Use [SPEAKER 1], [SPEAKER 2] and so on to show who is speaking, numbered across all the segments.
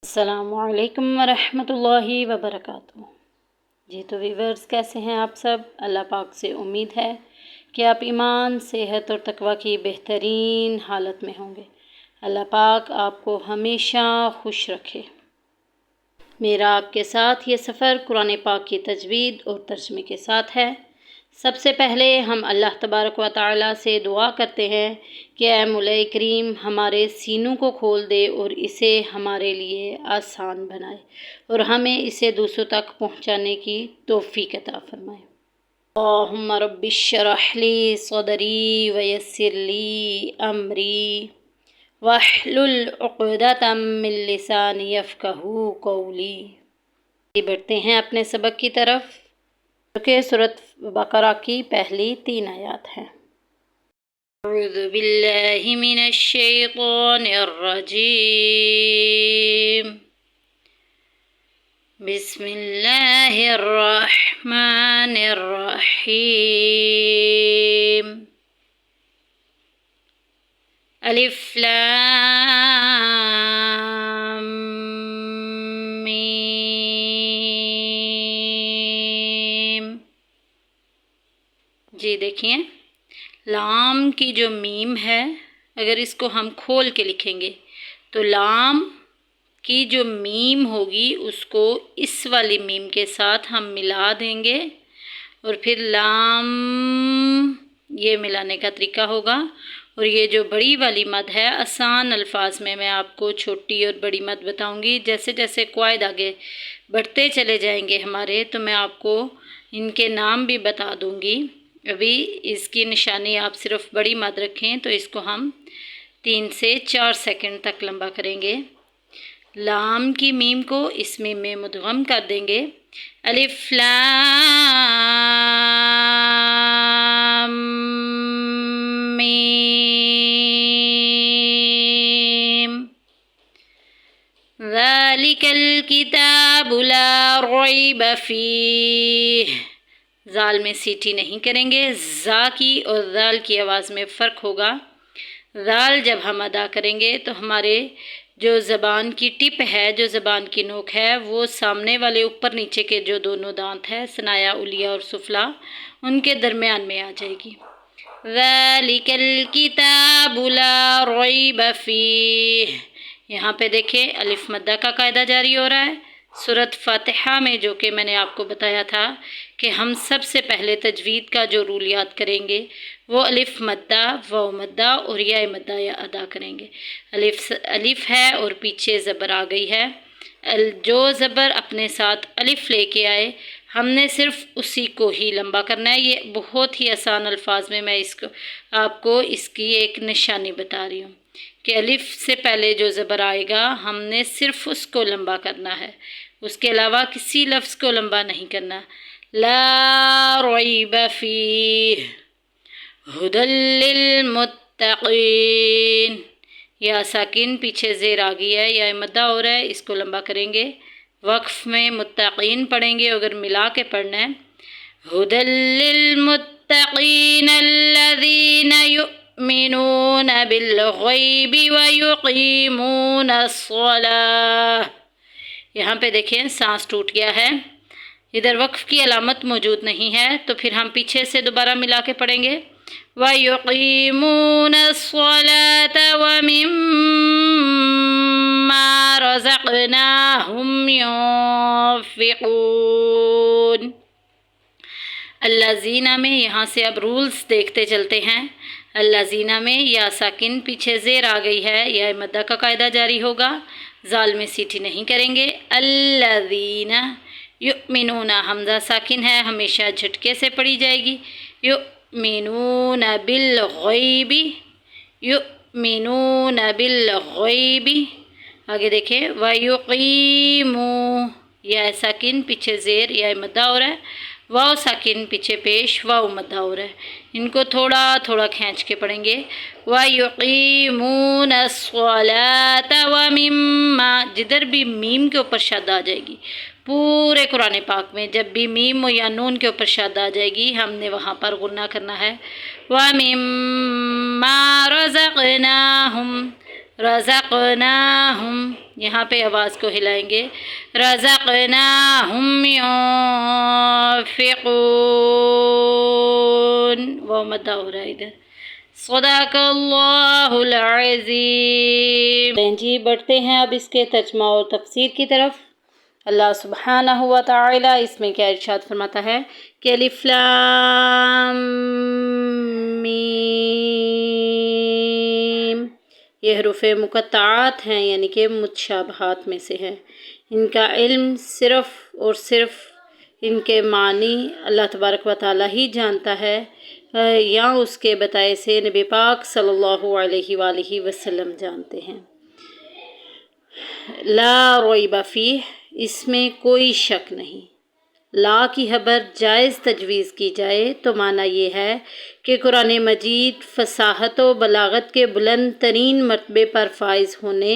[SPEAKER 1] السلام علیکم ورحمۃ اللہ وبرکاتہ۔ جی تو ویورز، کیسے ہیں آپ سب؟ اللہ پاک سے امید ہے کہ آپ ایمان، صحت اور تقوی کی بہترین حالت میں ہوں گے۔ اللہ پاک آپ کو ہمیشہ خوش رکھے۔ میرا آپ کے ساتھ یہ سفر قرآن پاک کی تجوید اور ترجمے کے ساتھ ہے۔ سب سے پہلے ہم اللہ تبارک و تعالیٰ سے دعا کرتے ہیں کہ اے مولا کریم ہمارے سینوں کو کھول دے اور اسے ہمارے لیے آسان بنائے اور ہمیں اسے دوسروں تک پہنچانے کی توفیق عطا فرمائے۔ اللہم رب اشرح لی صدری ویسر لی امری واحلل عقدۃ من لسانی یفقہوا قولی۔ بڑھتے ہیں اپنے سبق کی طرف، جو کہ سورۃ بقرہ کی پہلی 3 آیات ہیں۔ اعوذ باللہ من الشیطان الرجیم، بسم اللہ الرحمن الرحیم۔ الف لام میم۔ جی دیکھیے، لام کی جو میم ہے، اگر اس کو ہم کھول کے لکھیں گے تو لام کی جو میم ہوگی اس کو اس والی میم کے ساتھ ہم ملا دیں گے اور پھر لام، یہ ملانے کا طریقہ ہوگا۔ اور یہ جو بڑی والی مد ہے، آسان الفاظ میں آپ کو چھوٹی اور بڑی مد بتاؤں گی۔ جیسے جیسے قواعد آگے بڑھتے چلے جائیں گے ہمارے، تو میں آپ کو ان کے نام بھی بتا دوں گی۔ ابھی اس کی نشانی آپ صرف بڑی مد رکھیں تو اس کو ہم 3 سے 4 سیکنڈ تک لمبا کریں گے۔ لام کی میم کو اس میم میں مدغم کر دیں گے۔ الف لام میم، ذالک الکتاب لا ریب فیہ۔ زال میں سیٹی نہیں کریں گے، زا کی اور ذال کی آواز میں فرق ہوگا۔ زال جب ہم ادا کریں گے تو ہمارے جو زبان کی ٹپ ہے، جو زبان کی نوک ہے، وہ سامنے والے اوپر نیچے کے جو دونوں دانت ہیں، ثنایا علیہ اور سفلا، ان کے درمیان میں آ جائے گی۔ ذالک الکتاب لا ریب فیہ۔ یہاں پہ دیکھیں الف مدہ کا قاعدہ جاری ہو رہا ہے۔ سورۃ فاتحہ میں جو کہ میں نے آپ کو بتایا تھا کہ ہم سب سے پہلے تجوید کا جو رول یاد کریں گے وہ الف مدہ، واو مدہ اور یا مدہ ادا کریں گے۔ الف ہے اور پیچھے زبر آ گئی ہے۔ جو زبر اپنے ساتھ الف لے کے آئے، ہم نے صرف اسی کو ہی لمبا کرنا ہے۔ یہ بہت ہی آسان الفاظ میں آپ کو اس کی ایک نشانی بتا رہی ہوں کہ الف سے پہلے جو زبر آئے گا ہم نے صرف اس کو لمبا کرنا ہے، اس کے علاوہ کسی لفظ کو لمبا نہیں کرنا۔ لا ریب فیہ ھدی للمتقین۔ یا ساکن پیچھے زیر آ گئی ہے، یا مدہ ہو رہا ہے، اس کو لمبا کریں گے۔ وقف میں متقین پڑھیں گے، اگر ملا کے پڑھنا ہے ھدی للمتقین الذین یؤمنون بالغیب ویقیمون الصلاۃ۔ یہاں پہ دیکھیں سانس ٹوٹ گیا ہے، ادھر وقف کی علامت موجود نہیں ہے، تو پھر ہم پیچھے سے دوبارہ ملا کے پڑھیں گے وَيُقِيمُونَ الصَّلَاةَ وَمِمَّا رَزَقْنَاهُمْ يُنفِقُونَ۔ الذین میں یہاں سے اب رولز دیکھتے چلتے ہیں۔ الذین میں یا ساکن پیچھے زیر آ گئی ہے، یا مدہ کا قاعدہ جاری ہوگا، زال میں سیٹی نہیں کریں گے۔ الذین یؤمنون، حمزہ ساکن ہے، ہمیشہ جھٹکے سے پڑھی جائے گی۔ یؤمنون بالغیب، یؤمنون بالغیب۔ آگے دیکھیں وَيُقِيمُوا، یا ساکن پیچھے زیر، یا مدہ ہو رہا ہے، واو ساکن پیچھے پیش، واو مدہ ہو رہا ہے، ان کو تھوڑا تھوڑا کھینچ کے پڑھیں گے۔ وَيُقِيمُونَ الصَّلَاةَ وَمِمَّا، جدھر بھی میم کے اوپر شد آ جائے گی، پورے قرآن پاک میں جب بھی میم یا نون کے اوپر شد آ جائے گی ہم نے وہاں پر غنہ کرنا ہے۔ وَمِمَّا رَزَقْنَاهُمْ، رزقناہم، یہاں پہ آواز کو ہلائیں گے، رزقناہم ينفقون، وہ مدہ ہو رہا ہے ادھر، صدق اللہ العظیم۔ جی بڑھتے ہیں اب اس کے ترجمہ اور تفسیر کی طرف۔ اللہ سبحانہ و تعالی اس میں کیا ارشاد فرماتا ہے کہ الف لام میم، یہ حروف مقطعات ہیں، یعنی کہ متشابہات میں سے ہیں۔ ان کا علم صرف اور صرف ان کے معنی اللہ تبارک و تعالی ہی جانتا ہے، یا اس کے بتائے سے نبی پاک صلی اللہ علیہ وآلہ وسلم جانتے ہیں۔ لا ریب فیہ، اس میں کوئی شک نہیں۔ لا کی خبر جائز تجویز کی جائے تو معنی یہ ہے کہ قرآن مجید فصاحت و بلاغت کے بلند ترین مرتبے پر فائز ہونے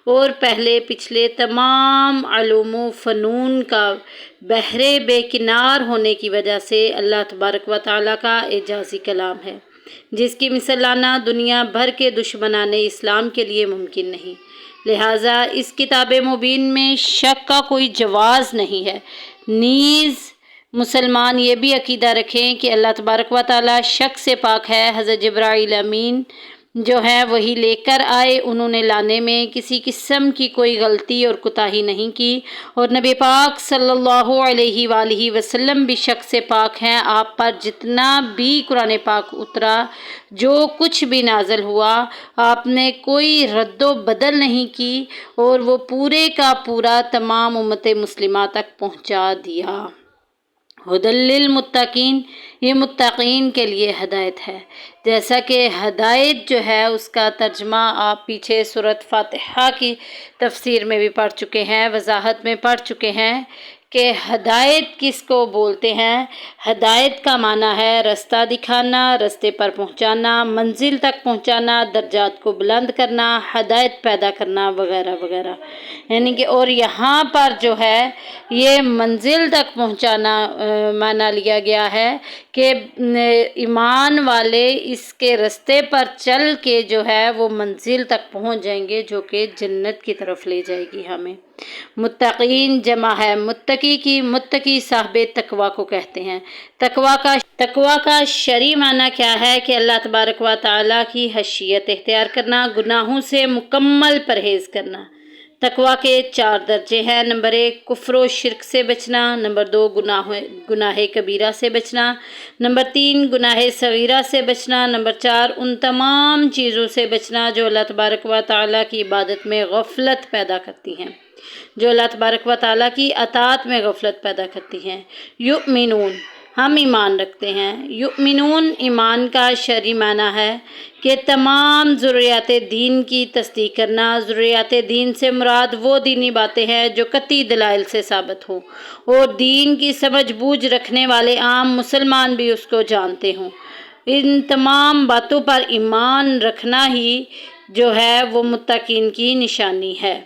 [SPEAKER 1] اور پہلے پچھلے تمام علوم و فنون کا بحر بے کنار ہونے کی وجہ سے اللہ تبارک و تعالیٰ کا اعجازی کلام ہے، جس کی مثل لانا دنیا بھر کے دشمنان اسلام کے لیے ممکن نہیں۔ لہٰذا اس کتاب مبین میں شک کا کوئی جواز نہیں ہے۔ نیز مسلمان یہ بھی عقیدہ رکھیں کہ اللہ تبارک و تعالیٰ شک سے پاک ہے۔ حضرت جبرائیل امین جو ہے وہی لے کر آئے، انہوں نے لانے میں کسی قسم کی کوئی غلطی اور کوتاہی نہیں کی، اور نبی پاک صلی اللہ علیہ وآلہ وسلم بھی شک سے پاک ہیں۔ آپ پر جتنا بھی قرآن پاک اترا، جو کچھ بھی نازل ہوا، آپ نے کوئی رد و بدل نہیں کی اور وہ پورے کا پورا تمام امت مسلمہ تک پہنچا دیا۔ ہدی للمتقین، یہ متقین کے لیے ہدایت ہے۔ جیسا کہ ہدایت جو ہے اس کا ترجمہ آپ پیچھے سورۃ فاتحہ کی تفسیر میں بھی پڑھ چکے ہیں، وضاحت میں پڑھ چکے ہیں کہ ہدایت کس کو بولتے ہیں۔ ہدایت کا معنی ہے رستہ دکھانا، رستے پر پہنچانا، منزل تک پہنچانا، درجات کو بلند کرنا، ہدایت پیدا کرنا وغیرہ وغیرہ، یعنی کہ اور یہاں پر جو ہے یہ منزل تک پہنچانا معنی لیا گیا ہے کہ ایمان والے اس کے رستے پر چل کے جو ہے وہ منزل تک پہنچ جائیں گے، جو کہ جنت کی طرف لے جائے گی ہمیں۔ متقین جمع ہے متقی کی، متقی صاحب تقوی کو کہتے ہیں۔ تقوی کا شرعی معنی کیا ہے کہ اللہ تبارک و تعالیٰ کی خشیت اختیار کرنا، گناہوں سے مکمل پرہیز کرنا۔ تقوی کے 4 درجے ہیں۔ نمبر 1 کفر و شرک سے بچنا، نمبر 2 گناہ کبیرہ سے بچنا، نمبر 3 گناہ صغیرہ سے بچنا، نمبر 4 ان تمام چیزوں سے بچنا جو اللہ تبارک و تعالیٰ کی عبادت میں غفلت پیدا کرتی ہیں، جو اللہ تبارک و تعالیٰ کی اطاعت میں غفلت پیدا کرتی ہیں۔ یؤمنون، ہم ایمان رکھتے ہیں۔ یؤمنون ایمان کا شرعی معنی ہے کہ تمام ضروریات دین کی تصدیق کرنا۔ ضروریات دین سے مراد وہ دینی باتیں ہیں جو قطعی دلائل سے ثابت ہوں اور دین کی سمجھ بوجھ رکھنے والے عام مسلمان بھی اس کو جانتے ہوں۔ ان تمام باتوں پر ایمان رکھنا ہی جو ہے وہ متقین کی نشانی ہے۔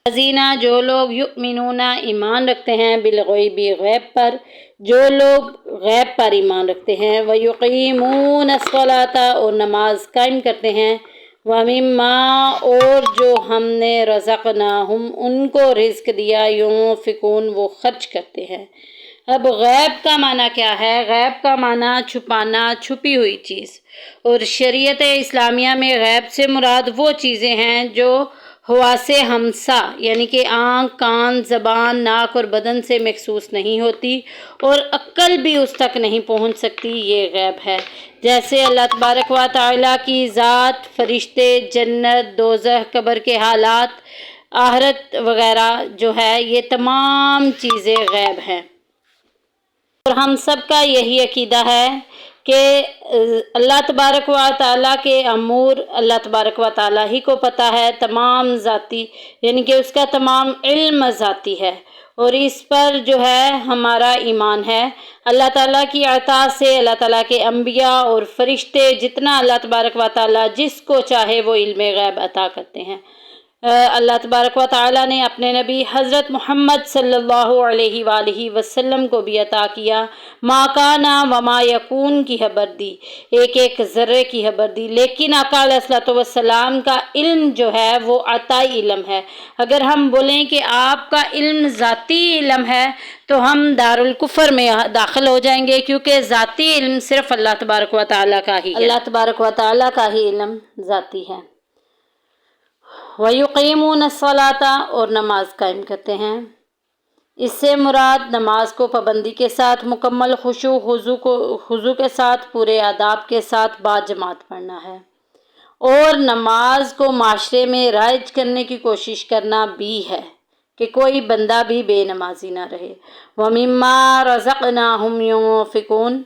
[SPEAKER 1] الذین، جو لوگ یؤمنون ایمان رکھتے ہیں، بالغیب غیب پر، جو لوگ غیب پر ایمان رکھتے ہیں، ویقیمون الصلاۃ اور نماز قائم کرتے ہیں، ومما اور جو ہم نے رزقناہم ان کو رزق دیا، ينفقون وہ خرچ کرتے ہیں۔ اب غیب کا معنی کیا ہے؟ غیب کا معنی چھپانا، چھپی ہوئی چیز، اور شریعت اسلامیہ میں غیب سے مراد وہ چیزیں ہیں جو حواس خمسہ یعنی کہ آنکھ، کان، زبان، ناک اور بدن سے محسوس نہیں ہوتی اور عقل بھی اس تک نہیں پہنچ سکتی، یہ غیب ہے۔ جیسے اللہ تبارک و تعالیٰ کی ذات، فرشتے، جنت، دوزخ، قبر کے حالات، آخرت وغیرہ جو ہے یہ تمام چیزیں غیب ہیں، اور ہم سب کا یہی عقیدہ ہے کہ اللہ تبارک و تعالیٰ کے امور اللہ تبارک و تعالیٰ ہی کو پتہ ہے، تمام ذاتی یعنی کہ اس کا تمام علم ذاتی ہے، اور اس پر جو ہے ہمارا ایمان ہے۔ اللہ تعالیٰ کی عطا سے اللہ تعالیٰ کے انبیاء اور فرشتے جتنا اللہ تبارک و تعالیٰ جس کو چاہے وہ علم غیب عطا کرتے ہیں۔ اللہ تبارک و تعالیٰ نے اپنے نبی حضرت محمد صلی اللہ علیہ وآلہ وسلم کو بھی عطا کیا۔ ما کانا وما یکون کی خبر دی، ایک ایک ذرے کی خبر دی، لیکن آقا علیہ الصلوۃ والسلام کا علم جو ہے وہ عطائی علم ہے۔ اگر ہم بولیں کہ آپ کا علم ذاتی علم ہے تو ہم دارالکفر میں داخل ہو جائیں گے، کیونکہ ذاتی علم صرف اللہ تبارک و تعالیٰ کا ہی ہے، اللہ تبارک و تعالیٰ کا ہی علم ذاتی ہے۔ وَيُقِيمُونَ الصَّلَاةَ اور نماز قائم کرتے ہیں۔ اس سے مراد نماز کو پابندی کے ساتھ مکمل خضوع کے ساتھ پورے آداب کے ساتھ باجماعت پڑھنا ہے، اور نماز کو معاشرے میں رائج کرنے کی کوشش کرنا بھی ہے کہ کوئی بندہ بھی بے نمازی نہ رہے۔ وَمِمَّا رَزَقْنَاهُمْ يُنْفِقُونَ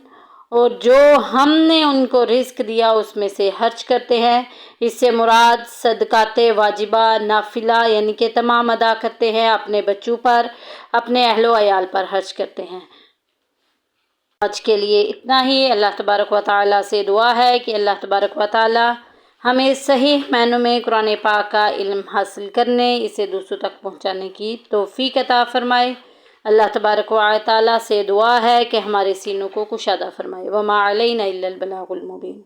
[SPEAKER 1] اور جو ہم نے ان کو رزق دیا اس میں سے خرچ کرتے ہیں۔ اس سے مراد صدقات واجبہ نافلہ یعنی کہ تمام ادا کرتے ہیں، اپنے بچوں پر، اپنے اہل و عیال پر خرچ کرتے ہیں۔ آج کے لیے اتنا ہی۔ اللہ تبارک و تعالیٰ سے دعا ہے کہ اللہ تبارک و تعالیٰ ہمیں صحیح معنوں میں قرآن پاک کا علم حاصل کرنے، اسے دوسروں تک پہنچانے کی توفیق عطا فرمائے۔ اللہ تبارک و تعالیٰ سے دعا ہے کہ ہمارے سینوں کو کشادہ فرمائے۔ وما علینا الا البلاغ المبین۔